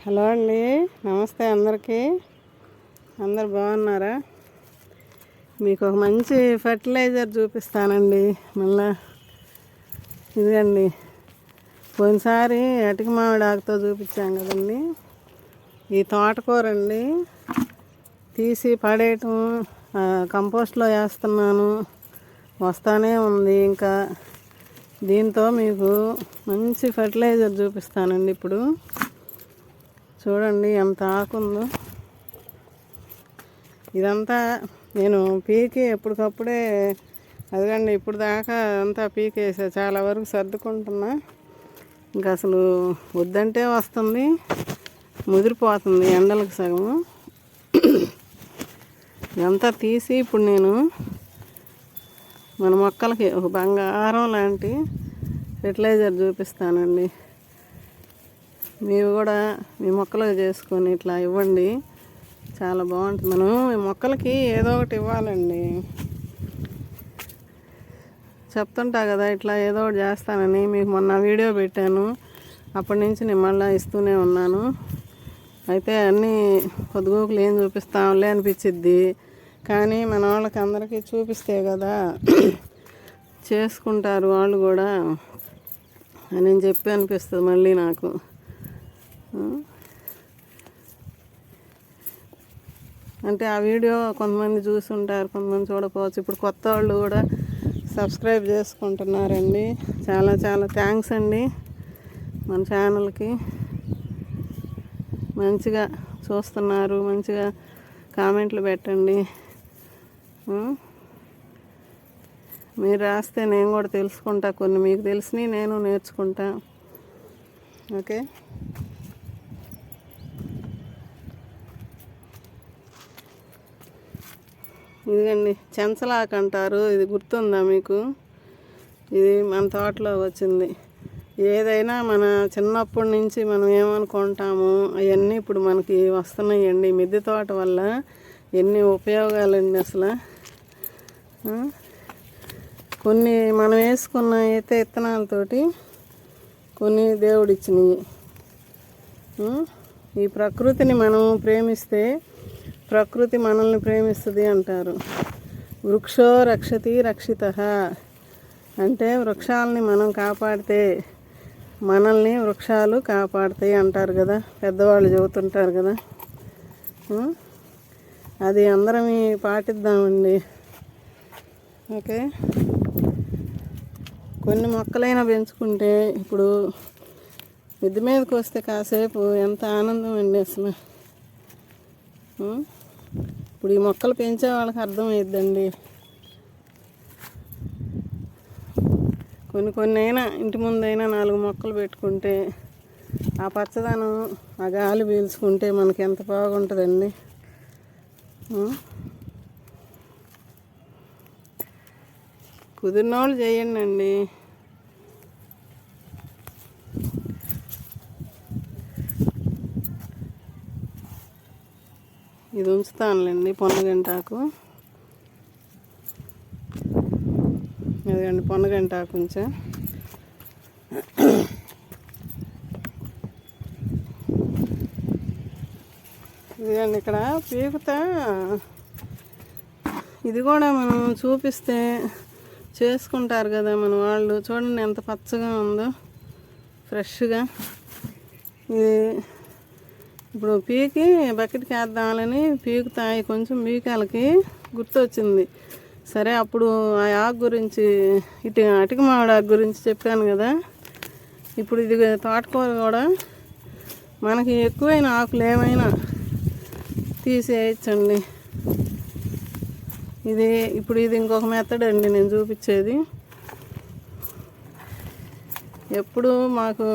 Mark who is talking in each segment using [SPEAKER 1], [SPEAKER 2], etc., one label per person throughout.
[SPEAKER 1] Hello అండి, నమస్తే అందరికీ. అందరు బాగున్నారా? మీకు ఒక మంచి ఫర్టిలైజర్ చూపిస్తానండి. మళ్ళా ఇదండి, పోయినసారి అటిక మామిడాకుతో చూపించాం కదండి. ఈ తోటకూర అండి, తీసి పడేయటం కంపోస్ట్లో వేస్తున్నాను, వస్తానే ఉంది. ఇంకా దీంతో మీకు మంచి ఫర్టిలైజర్ చూపిస్తానండి. ఇప్పుడు చూడండి ఎంత ఆకుందో. ఇదంతా నేను పీకి ఎప్పటికప్పుడే అదిగండి, ఇప్పుడు దాకా అంతా పీకేసా, చాలా వరకు సర్దుకుంటున్నా. ఇంకా అసలు వద్దంటే వస్తుంది, ముదిరిపోతుంది ఎండలకు సగము. ఇదంతా తీసి ఇప్పుడు నేను మన మొక్కలకి ఒక బంగారం లాంటి ఫెర్టిలైజర్ చూపిస్తానండి. మీరు కూడా మీ మొక్కలకు చేసుకొని ఇట్లా ఇవ్వండి, చాలా బాగుంటుంది. మనం ఈ మొక్కలకి ఏదో ఒకటి ఇవ్వాలండి. చెప్తుంటా కదా ఇట్లా ఏదో ఒకటి చేస్తానని. మీకు మొన్న వీడియో పెట్టాను, అప్పటి నుంచి నేను మళ్ళీ ఇస్తూనే ఉన్నాను. అయితే అన్నీ పొద్దుగోకులు ఏం చూపిస్తాంలే అనిపించిద్ది, కానీ మన వాళ్ళకి అందరికీ చూపిస్తే కదా చేసుకుంటారు వాళ్ళు కూడా అని చెప్పి అనిపిస్తుంది మళ్ళీ నాకు. అంటే ఆ వీడియో కొంతమంది చూస్తుంటారు, కొంతమంది చూడకపోవచ్చు. ఇప్పుడు కొత్త వాళ్ళు కూడా సబ్స్క్రైబ్ చేసుకుంటున్నారండి. చాలా చాలా థ్యాంక్స్ అండి. మన ఛానల్కి మంచిగా చూస్తున్నారు, మంచిగా కామెంట్లు పెట్టండి. మీరు రాస్తే నేను కూడా తెలుసుకుంటా, కొన్ని మీకు తెలిసినవి నేను నేర్చుకుంటా. ఓకే, ఇదిగండి చెంచలాకు అంటారు, ఇది గుర్తుందా మీకు? ఇది మన తోటలో వచ్చింది. ఏదైనా మన చిన్నప్పటి నుంచి మనం ఏమనుకుంటాము అవన్నీ ఇప్పుడు మనకి వస్తున్నాయండి. మిద్దె తోట వల్ల ఎన్ని ఉపయోగాలండి అసలు. కొన్ని మనం వేసుకున్న అయితే విత్తనాలతోటి కొన్ని దేవుడిచ్చినవి. ఈ ప్రకృతిని మనం ప్రేమిస్తే ప్రకృతి మనల్ని ప్రేమిస్తుంది అంటారు. వృక్షో రక్షతి రక్షితః అంటే వృక్షాలని మనం కాపాడితే మనల్ని వృక్షాలు కాపాడుతాయి అంటారు కదా, పెద్దవాళ్ళు చెబుతుంటారు కదా. అది అందరం పాటిద్దామండి. ఓకే, కొన్ని మొక్కలైనా పెంచుకుంటే ఇప్పుడు మిద్దె మీదకి వస్తే కాసేపు ఎంత ఆనందం అండి అసలు. ఇప్పుడు ఈ మొక్కలు పెంచే వాళ్ళకి అర్థమవుద్దండి. కొన్ని అయినా ఇంటి ముందైనా 4 మొక్కలు పెట్టుకుంటే ఆ పచ్చదనం, ఆ గాలి పీల్చుకుంటే మనకి ఎంత బాగుంటుందండి. కుదిరినోళ్ళు చేయండి అండి. ఇది ఉంచుతానులేండి, పొన్నగంటాకు. అదిగండి పొన్నగంటాకు ఉంచా. ఇదిగండి ఇక్కడ పీకుతా. ఇది కూడా మనం చూపిస్తే చేసుకుంటారు కదా మన వాళ్ళు. చూడండి ఎంత పచ్చగా ఉందో, ఫ్రెష్గా. ఇది ఇప్పుడు పీకి బకెట్కి వేద్దామని పీకుతాయి. కొంచెం పీకాలకి గుర్తొచ్చింది. సరే, అప్పుడు ఆ ఆకు గురించి, అటిక మామిడి ఆకు గురించి చెప్పాను కదా. ఇప్పుడు ఇది తోటకూర కూడా మనకి ఎక్కువైన ఆకులు ఏమైనా తీసేయచ్చండి. ఇప్పుడు ఇది ఇంకొక మెథడ్ అండి నేను చూపించేది. ఎప్పుడు మాకు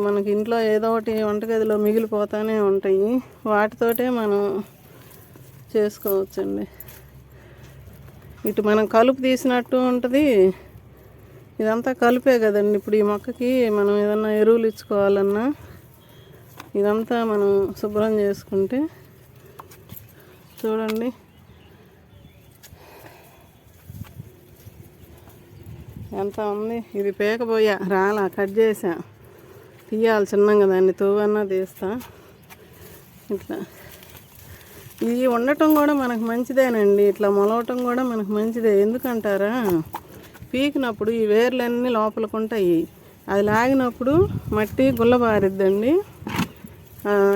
[SPEAKER 1] మనకి ఇంట్లో ఏదో ఒకటి వంటగదిలో మిగిలిపోతూనే ఉంటాయి, వాటితోటే మనం చేసుకోవచ్చండి. ఇటు మనం కలుపు తీసినట్టు ఉంటుంది. ఇదంతా కలుపే కదండి. ఇప్పుడు ఈ మొక్కకి మనం ఏదన్నా ఎరువులు ఇచ్చుకోవాలన్నా ఇదంతా మనం శుభ్రం చేసుకుంటే చూడండి ఎంత ఉంది. ఇది పీకబోయా, రాలా, కట్ చేసా. తీయాలి చిన్నగా, దాన్ని తోవన్నా తీస్తా. ఇట్లా ఇది ఉండటం కూడా మనకు మంచిదేనండి, ఇట్లా మొలవటం కూడా మనకు మంచిదే. ఎందుకంటారా, పీకినప్పుడు ఈ వేర్లన్నీ లోపలికి ఉంటాయి, అది లాగినప్పుడు మట్టి గుల్లబారిద్దండి.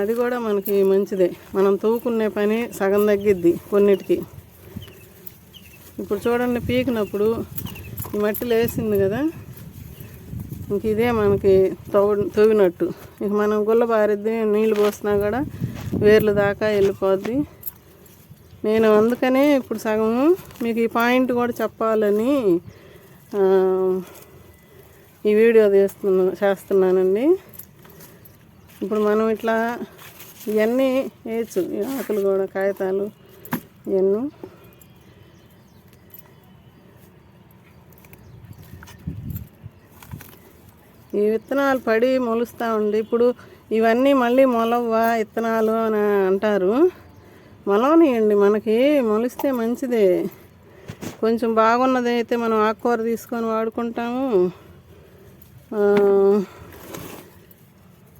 [SPEAKER 1] అది కూడా మనకి మంచిదే, మనం తవ్వుకునే పని సగం తగ్గిద్ది కొన్నిటికి. ఇప్పుడు చూడండి, పీకినప్పుడు ఈ మట్టి లేసింది కదా, ఇంక ఇదే మనకి తవ్వినట్టు. ఇక మనం గుల్లబారిద్ది, నీళ్ళు పోసినా కూడా వేర్లు దాకా వెళ్ళిపోద్ది. నేను అందుకనే ఇప్పుడు సగము మీకు ఈ పాయింట్ కూడా చెప్పాలని ఈ వీడియో చేస్తున్నానండి. ఇప్పుడు మనం ఇట్లా ఇవన్నీ వేయచ్చు, ఈ ఆకులు కూడా, కాగితాలు ఇవన్నీ. ఈ విత్తనాలు పడి మొలుస్తూ ఉంది. ఇప్పుడు ఇవన్నీ మళ్ళీ మొలవ్వా విత్తనాలు అని అంటారు. మొలవనియండి, మనకి మొలిస్తే మంచిదే. కొంచెం బాగున్నది అయితే మనం ఆకుకూర తీసుకొని వాడుకుంటాము.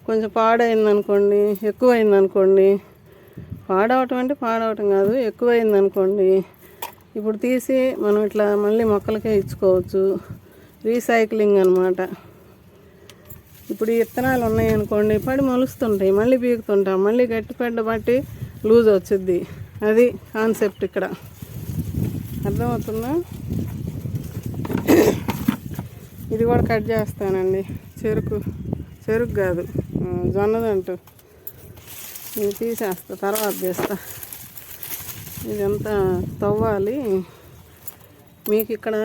[SPEAKER 1] కొంచెం పాడైందనుకోండి, ఎక్కువైందనుకోండి, పాడవటం అంటే పాడవటం కాదు, ఎక్కువైందనుకోండి ఇప్పుడు తీసి మనం ఇట్లా మళ్ళీ మొక్కలకే ఇచ్చుకోవచ్చు. రీసైక్లింగ్ అన్నమాట. ఇప్పుడు ఈ విత్తనాలు ఉన్నాయనుకోండి, పడి మొలుస్తుంటాయి, మళ్ళీ పీకుతుంటాం, మళ్ళీ గట్టి బట్టి లూజ్ వచ్చింది. అది కాన్సెప్ట్ ఇక్కడ, అర్థమవుతుందా? ఇది కూడా కట్ చేస్తానండి, చెరుకు కాదు, జొన్నదంటూ. ఇది తీసేస్తా, తర్వాత చేస్తా. ఇదంతా తవ్వాలి. మీకు ఇక్కడ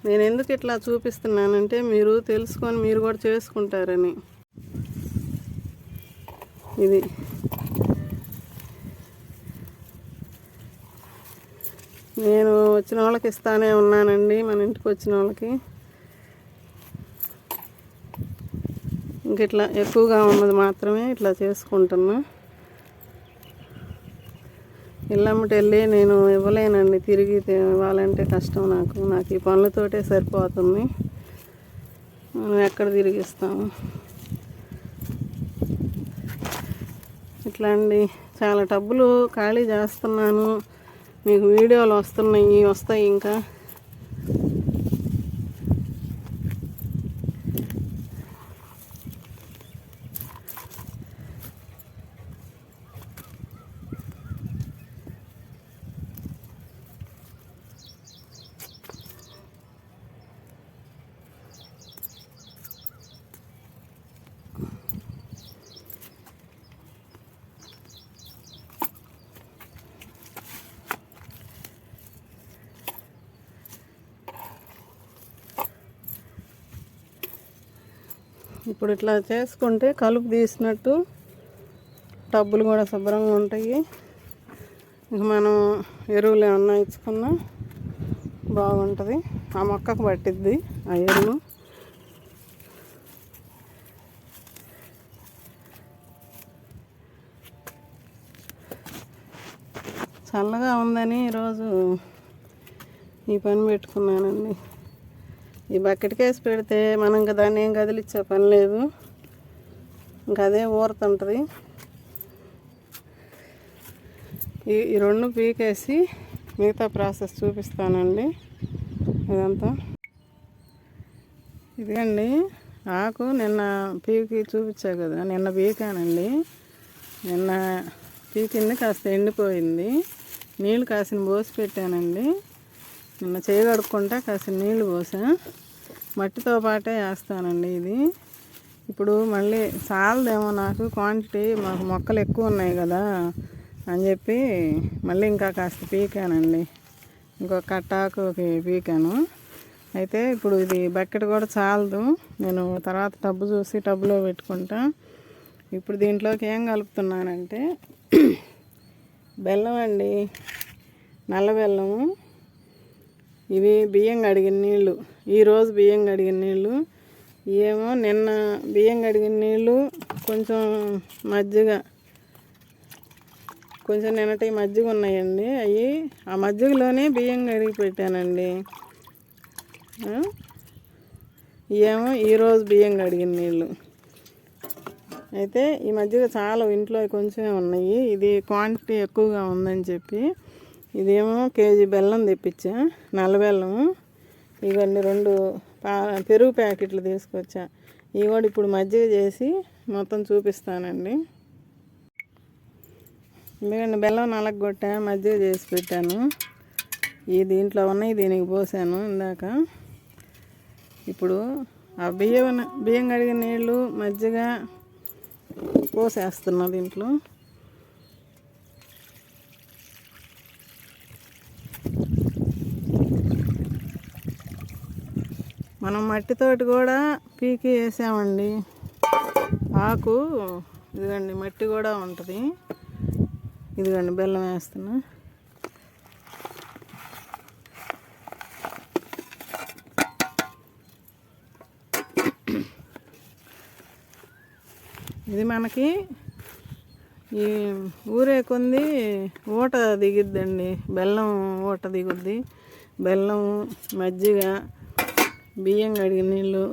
[SPEAKER 1] నేను ఎందుకు ఇట్లా చూపిస్తున్నానంటే మీరు తెలుసుకొని మీరు కూడా చేసుకుంటారని. ఇది నేను వచ్చిన వాళ్ళకి ఇస్తానే ఉన్నానండి, మన ఇంటికి వచ్చిన వాళ్ళకి. ఇంక ఇట్లా ఎక్కువగా ఉన్నది మాత్రమే ఇట్లా చేసుకుంటున్నా. ఇల్లమ్మటి వెళ్ళి నేను ఇవ్వలేనండి, తిరిగి ఇవ్వాలంటే కష్టం నాకు ఈ పనులతోటే సరిపోతుంది. మనం ఎక్కడ తిరిగిస్తాము. ఇట్లా అండి, చాలా టబ్బులు ఖాళీ చేస్తున్నాను, మీకు వీడియోలు వస్తాయి ఇంకా. ఇప్పుడు ఇట్లా చేసుకుంటే కలుపు తీసినట్టు టబ్బులు కూడా శుభ్రంగా ఉంటాయి. ఇంక మనం ఎరువులు ఏమన్నా ఇచ్చుకున్నా బాగుంటుంది, ఆ మొక్కకు పట్టిద్ది ఆ ఎరువు. చల్లగా ఉందని ఈరోజు ఈ పని పెట్టుకున్నానండి. ఈ బకెట్కి వేసి పెడితే మనం ఇంకా దాన్ని ఏం కదిలిచ్చే పని లేదు, ఇంకా అదే ఊరుతుంటుంది. ఈ రెండు పీకేసి మిగతా ప్రాసెస్ చూపిస్తానండి. ఇదంతా ఇదండి ఆకు, నిన్న పీకి చూపించా కదా, నిన్న పీకానండి. నిన్న పీకింది కాస్త ఎండిపోయింది, నీళ్ళు కాసిన పోసి పెట్టానండి. నిన్న చేయగడుక్కుంటా కాసిన నీళ్ళు పోసా, మట్టితో పాటే వేస్తానండి ఇది. ఇప్పుడు మళ్ళీ చాలదేమో నాకు క్వాంటిటీ, మాకు మొక్కలు ఎక్కువ ఉన్నాయి కదా అని చెప్పి మళ్ళీ ఇంకా కాస్త పీకానండి, ఇంకొక కట్టాకుకి పీకాను. అయితే ఇప్పుడు ఇది బకెట్ కూడా చాలదు, నేను తర్వాత టబ్బు చూసి టబ్బులో పెట్టుకుంటా. ఇప్పుడు దీంట్లోకి ఏం కలుపుతున్నానంటే బెల్లం అండి, నల్ల బెల్లము. ఇవి బియ్యం కడిగిన నీళ్ళు, ఈరోజు బియ్యం కడిగిన నీళ్ళు. ఏమో నిన్న బియ్యం కడిగిన నీళ్ళు, కొంచెం మజ్జిగ, కొంచెం నిన్నటి మజ్జిగ ఉన్నాయండి. అవి ఆ మజ్జిగలోనే బియ్యం కడిగి పెట్టానండి. ఏమో ఈరోజు బియ్యం కడిగిన నీళ్ళు. అయితే ఈ మధ్యగా చాలా ఇంట్లో కొంచెమే ఉన్నాయి. ఇది క్వాంటిటీ ఎక్కువగా ఉందని చెప్పి ఇదేమో కేజీ బెల్లం తెప్పించా, నల్ల బెల్లము. ఇవన్నీ 2 పెరుగు ప్యాకెట్లు తీసుకొచ్చా. ఇవి కూడా ఇప్పుడు మజ్జిగ చేసి మొత్తం చూపిస్తానండి. ఎందుకంటే బెల్లం నలగొట్టా, మజ్జిగ చేసి పెట్టాను. ఈ దీంట్లో ఉన్నాయి, దీనికి పోసాను ఇందాక. ఇప్పుడు ఆ బియ్యం కడిగిన నీళ్ళు, మజ్జిగ పోసేస్తున్నా దీంట్లో. మనం మట్టితోటి కూడా పీకి వేసామండి. ఆకు ఇదిగండి, మట్టి కూడా ఉంటుంది. ఇదిగండి బెల్లం వేస్తున్నా. ఇది మనకి ఈ ఊరే కొంది ఊట దిగిద్దండి, బెల్లం ఊట దిగుద్ది. బెల్లం, మజ్జిగ, బియ్యం కడిగిన నీళ్ళు,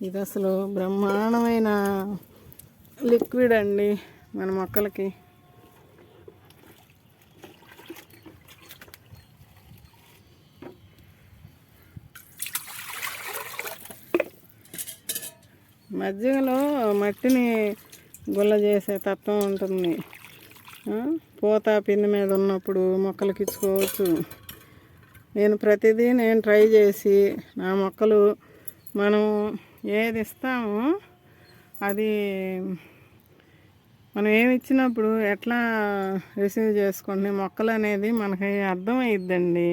[SPEAKER 1] ఇది అసలు బ్రహ్మాండమైన లిక్విడ్ అండి మన మొక్కలకి. మజ్జిగలో మట్టిని గుల్ల చేసే తత్వం ఉంటుంది. పూత పిండి మీద ఉన్నప్పుడు మొక్కలకి ఇచ్చుకోవచ్చు. నేను ప్రతిదీ ట్రై చేసి నా మొక్కలు మనం ఏది ఇస్తామో అది మనం ఏమి ఇచ్చినప్పుడు ఎట్లా రిసీవ్ చేసుకుంటే మొక్కలు అనేది మనకి అర్థమైద్దండి.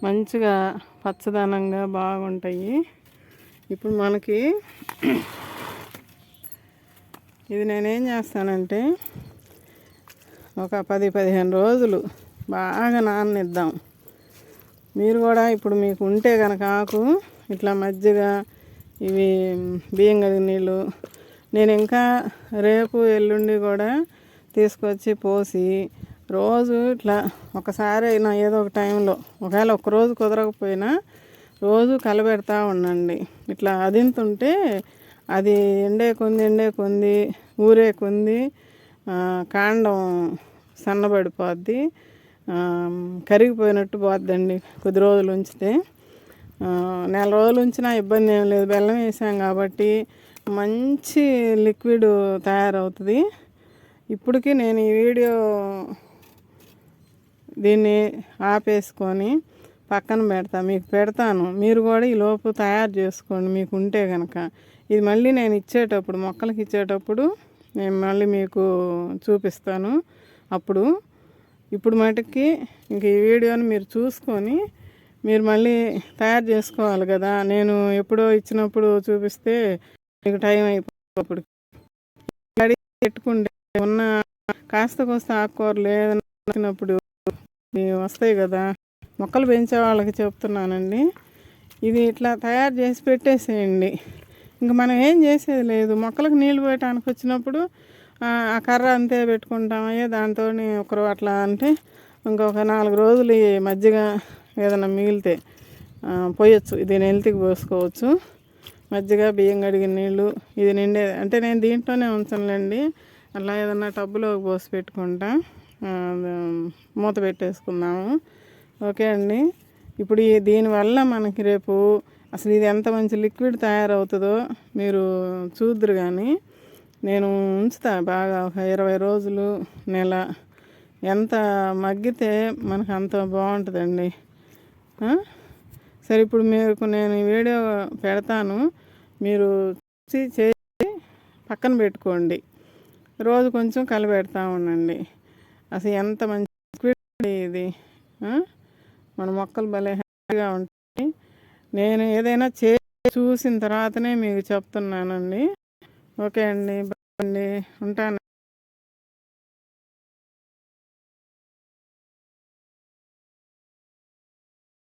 [SPEAKER 1] మంచిగా పచ్చదనంగా బాగుంటాయి. ఇప్పుడు మనకి ఇది నేనేం చేస్తానంటే ఒక 10-15 రోజులు బాగా నాననిద్దాం. మీరు కూడా ఇప్పుడు మీకు ఉంటే కనుక ఆకు ఇట్లా మజ్జిగ, ఇవి బియ్యం కడిగిన నీళ్ళు, నేను ఇంకా రేపు ఎల్లుండి కూడా తీసుకొచ్చి పోసి రోజు ఇట్లా ఒకసారి అయినా ఏదో ఒక టైంలో, ఒకవేళ ఒక్కరోజు కుదరకపోయినా రోజు కలబెడతా ఉండండి. ఇట్లా అదింతుంటే అది ఎండే కొంది ఊరే కొంది కాండం సన్నబడిపోద్ది, కరిగిపోయినట్టు పోద్దండి. కొద్ది రోజులు ఉంచితే, నెల రోజులు ఉంచినా ఇబ్బంది ఏం లేదు. బెల్లం వేసాం కాబట్టి మంచి లిక్విడ్ తయారవుతుంది. ఇప్పటికీ నేను ఈ వీడియో దీన్ని ఆపేసుకొని పక్కన మీకు పెడతాను. మీరు కూడా ఈ లోపు తయారు చేసుకోండి మీకు ఉంటే కనుక. ఇది మళ్ళీ నేను ఇచ్చేటప్పుడు, మొక్కలకి ఇచ్చేటప్పుడు నేను మళ్ళీ మీకు చూపిస్తాను. అప్పుడు ఇప్పుడు మటుకి ఇంక ఈ వీడియోని మీరు చూసుకొని మీరు మళ్ళీ తయారు చేసుకోవాలి కదా. నేను ఎప్పుడో ఇచ్చినప్పుడు చూపిస్తే మీకు టైం అయిపోయినప్పుడు పెట్టుకుంటే ఉన్న కాస్త కోస్త ఆకుకూరలు లేదన్నప్పుడు వస్తాయి కదా. మొక్కలు పెంచే వాళ్ళకి చెప్తున్నానండి, ఇది ఇట్లా తయారు చేసి పెట్టేసేయండి. ఇంక మనం ఏం చేసేది లేదు. మొక్కలకు నీళ్ళు పోయటానికి వచ్చినప్పుడు ఆ కర్ర అంతే పెట్టుకుంటామయ్యే దాంతో ఒకరు అట్లా అంటే ఇంకొక 4 రోజులు ఈ మజ్జిగ ఏదైనా మిగిలితే పోయొచ్చు. ఇది నెల్తికి పోసుకోవచ్చు. మజ్జిగ, బియ్యం కడిగిన నీళ్ళు ఇది నిండే అంటే నేను దీంట్లోనే ఉంచనులేండి. అలా ఏదన్నా టబ్బులోకి పోసి పెట్టుకుంటా, మూత పెట్టేసుకుందాము. ఓకే అండి. ఇప్పుడు దీనివల్ల మనకి రేపు అసలు ఇది ఎంత మంచి లిక్విడ్ తయారవుతుందో మీరు చూద్దరు. కానీ నేను ఉంచుతా బాగా ఒక 20 రోజులు, నెల, ఎంత మగ్గితే మనకు అంత బాగుంటుందండి. సరే, ఇప్పుడు మీకు నేను ఈ వీడియో పెడతాను, మీరు చేసి పక్కన పెట్టుకోండి. రోజు కొంచెం కలిపెడతా ఉండండి. అసలు ఎంత మంచి లిక్విడ్ ఇది. మన మొక్కలు భలే హ్యాపీగా ఉంటాయి. నేను ఏదైనా చూసిన తర్వాతనే మీకు చెప్తున్నానండి. ఓకే అండి, బాయ్ అండి, ఉంటాను.